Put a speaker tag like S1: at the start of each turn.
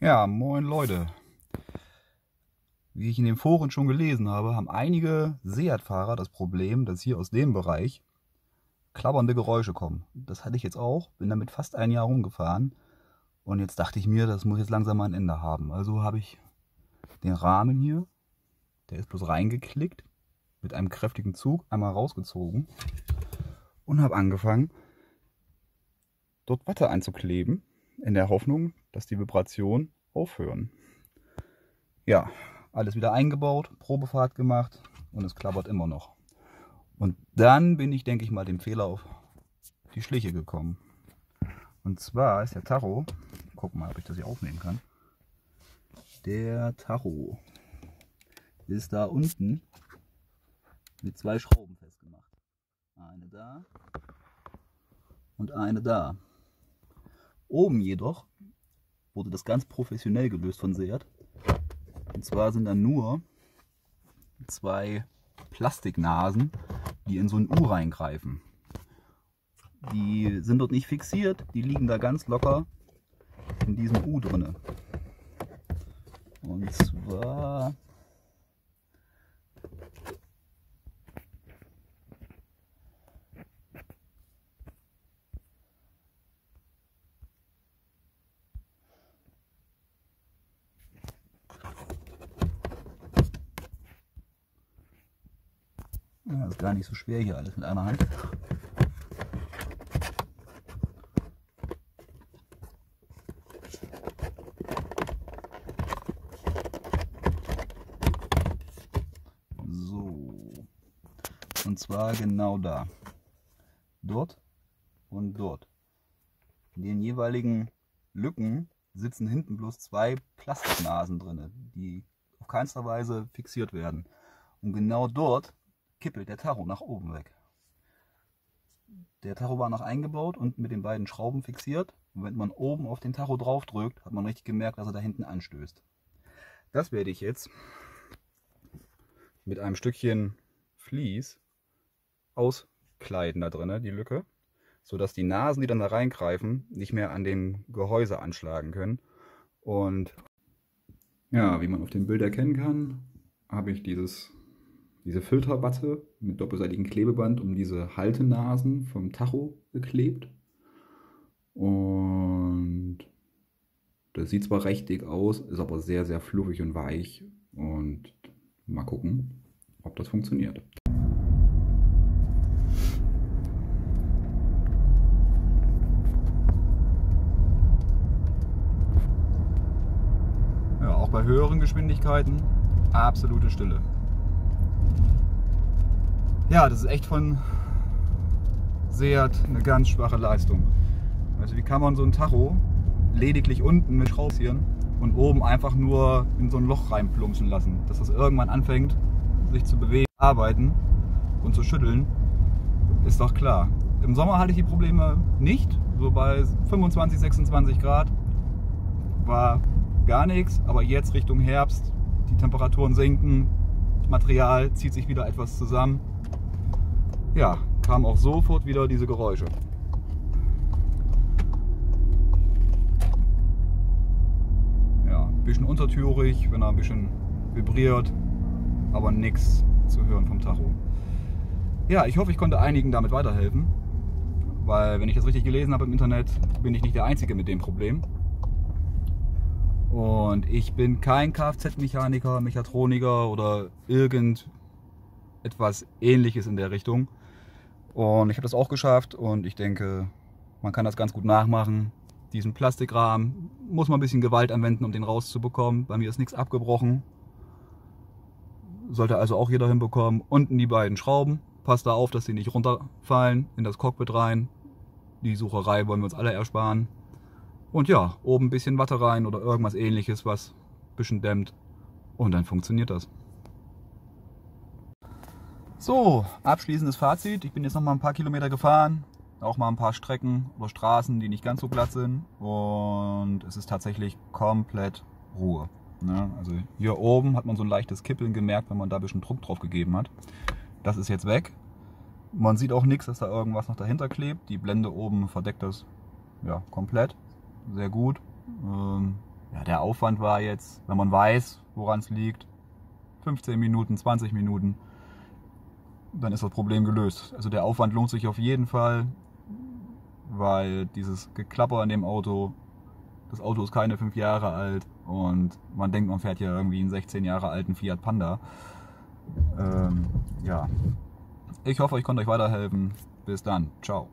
S1: Ja, moin Leute. Wie ich in den Foren schon gelesen habe, haben einige Seat-Fahrer das Problem, dass hier aus dem Bereich klappernde Geräusche kommen. Das hatte ich jetzt auch, bin damit fast ein Jahr rumgefahren und jetzt dachte ich mir, das muss jetzt langsam mal ein Ende haben. Also habe ich den Rahmen hier, der ist bloß reingeklickt, mit einem kräftigen Zug einmal rausgezogen und habe angefangen, dort Watte einzukleben, in der Hoffnung, dass die Vibrationen aufhören. Ja, alles wieder eingebaut, Probefahrt gemacht und es klappert immer noch. Und dann bin ich, denke ich mal, dem Fehler auf die Schliche gekommen. Und zwar ist der Tacho, guck mal, ob ich das hier aufnehmen kann. Der Tacho ist da unten mit zwei Schrauben festgemacht. Eine da und eine da. Oben jedoch wurde das ganz professionell gelöst von Seat. Und zwar sind da nur zwei Plastiknasen, die in so ein U reingreifen. Die sind dort nicht fixiert, die liegen da ganz locker in diesem U drinne. Und zwar ja, ist gar nicht so schwer hier alles mit einer Hand. So, und zwar genau da. Dort und dort. In den jeweiligen Lücken sitzen hinten bloß zwei Plastiknasen drin, die auf keinster Weise fixiert werden. Und genau dort kippelt der Tacho nach oben weg. Der Tacho war noch eingebaut und mit den beiden Schrauben fixiert. Und wenn man oben auf den Tacho drauf drückt, hat man richtig gemerkt, dass er da hinten anstößt. Das werde ich jetzt mit einem Stückchen Vlies auskleiden da drin, die Lücke, sodass die Nasen, die dann da reingreifen, nicht mehr an dem Gehäuse anschlagen können. Und ja, wie man auf dem Bild erkennen kann, habe ich diese Filterwatte mit doppelseitigem Klebeband um diese Haltenasen vom Tacho geklebt. Und das sieht zwar recht dick aus, ist aber sehr, sehr fluffig und weich. Und mal gucken, ob das funktioniert. Ja, auch bei höheren Geschwindigkeiten absolute Stille. Ja, das ist echt von Seat eine ganz schwache Leistung. Also wie kann man so ein Tacho lediglich unten mit Schrauben und oben einfach nur in so ein Loch reinplumpsen lassen, dass das irgendwann anfängt, sich zu bewegen, arbeiten und zu schütteln, ist doch klar. Im Sommer hatte ich die Probleme nicht, so bei 25, 26 Grad war gar nichts, aber jetzt Richtung Herbst, die Temperaturen sinken, das Material zieht sich wieder etwas zusammen. Ja, kamen auch sofort wieder diese Geräusche. Ja, ein bisschen untertürig, wenn er ein bisschen vibriert, aber nichts zu hören vom Tacho. Ja, ich hoffe, ich konnte einigen damit weiterhelfen, weil, wenn ich das richtig gelesen habe im Internet, bin ich nicht der Einzige mit dem Problem. Und ich bin kein Kfz-Mechaniker, Mechatroniker oder irgendetwas Ähnliches in der Richtung. Und ich habe das auch geschafft und ich denke, man kann das ganz gut nachmachen. Diesen Plastikrahmen muss man ein bisschen Gewalt anwenden, um den rauszubekommen. Bei mir ist nichts abgebrochen. Sollte also auch jeder hinbekommen. Unten die beiden Schrauben. Passt da auf, dass sie nicht runterfallen in das Cockpit rein. Die Sucherei wollen wir uns alle ersparen. Und ja, oben ein bisschen Watte rein oder irgendwas Ähnliches, was ein bisschen dämmt. Und dann funktioniert das. So, abschließendes Fazit. Ich bin jetzt noch mal ein paar Kilometer gefahren, auch mal ein paar Strecken oder Straßen, die nicht ganz so glatt sind, und es ist tatsächlich komplett Ruhe. Ne? Also hier oben hat man so ein leichtes Kippeln gemerkt, wenn man da ein bisschen Druck drauf gegeben hat. Das ist jetzt weg. Man sieht auch nichts, dass da irgendwas noch dahinter klebt. Die Blende oben verdeckt das ja komplett. Sehr gut. Ja, der Aufwand war jetzt, wenn man weiß, woran es liegt, 15 Minuten, 20 Minuten, dann ist das Problem gelöst. Also der Aufwand lohnt sich auf jeden Fall, weil dieses Geklapper in dem Auto, das Auto ist keine 5 Jahre alt und man denkt, man fährt ja irgendwie einen 16 Jahre alten Fiat Panda. Ja, ich hoffe, ich konnte euch weiterhelfen. Bis dann. Ciao.